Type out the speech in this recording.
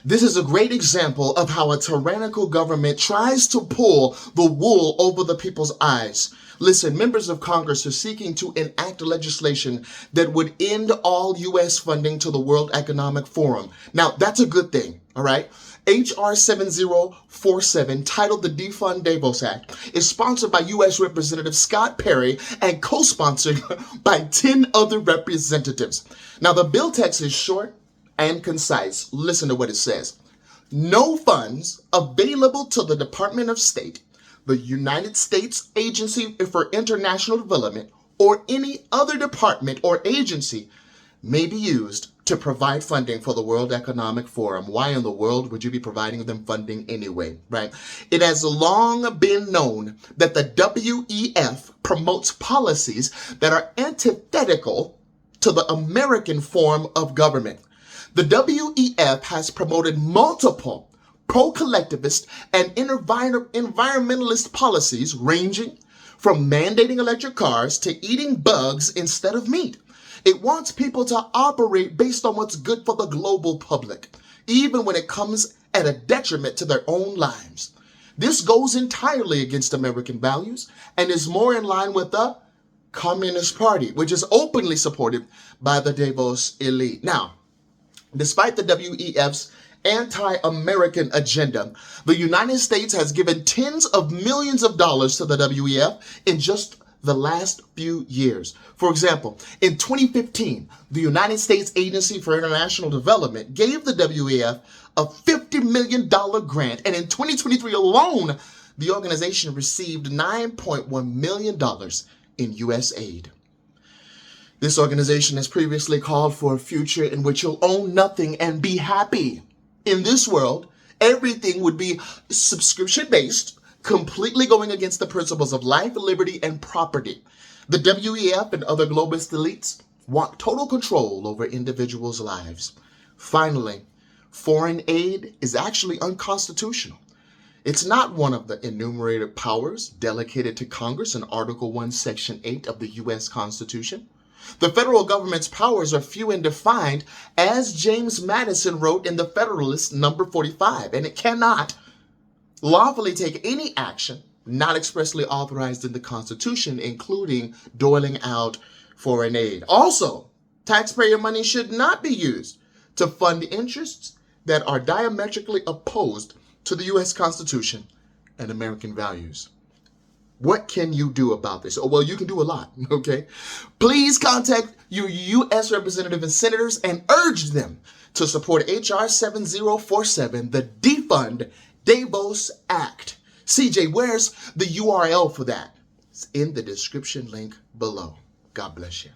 This is a great example of how a tyrannical government tries to pull the wool over the people's eyes. Listen, members of Congress are seeking to enact legislation that would end all U.S. funding to the World Economic Forum. Now, that's a good thing, all right? H.R. 7047, titled the Defund Davos Act, is sponsored by U.S. Representative Scott Perry and co-sponsored by 10 other representatives. Now, the bill text is short and concise. Listen to what it says. No funds available to the Department of State, the United States Agency for International Development, or any other department or agency may be used to provide funding for the World Economic Forum. Why in the world would you be providing them funding anyway, right? It has long been known that the WEF promotes policies that are antithetical to the American form of government. The WEF has promoted multiple pro-collectivist and environmentalist policies ranging from mandating electric cars to eating bugs instead of meat. It wants people to operate based on what's good for the global public, even when it comes at a detriment to their own lives. This goes entirely against American values and is more in line with the Communist Party, which is openly supported by the Davos elite. Now, despite the WEF's anti-American agenda, the United States has given tens of millions of dollars to the WEF in just the last few years. For example, in 2015, the United States Agency for International Development gave the WEF a $50 million grant, and in 2023 alone, the organization received $9.1 million in U.S. aid. This organization has previously called for a future in which you'll own nothing and be happy. In this world, everything would be subscription-based, completely going against the principles of life, liberty, and property. The WEF and other globalist elites want total control over individuals' lives. Finally, foreign aid is actually unconstitutional. It's not one of the enumerated powers delegated to Congress in Article 1, Section 8 of the U.S. Constitution. The federal government's powers are few and defined, as James Madison wrote in the Federalist number 45, and it cannot lawfully take any action not expressly authorized in the Constitution, including doling out foreign aid. Also, taxpayer money should not be used to fund interests that are diametrically opposed to the U.S. Constitution and American values. What can you do about this? Oh, well, you can do a lot, okay? Please contact your U.S. representative and senators and urge them to support H.R. 7047, the Defund Davos Act. CJ, where's the URL for that? It's in the description link below. God bless you.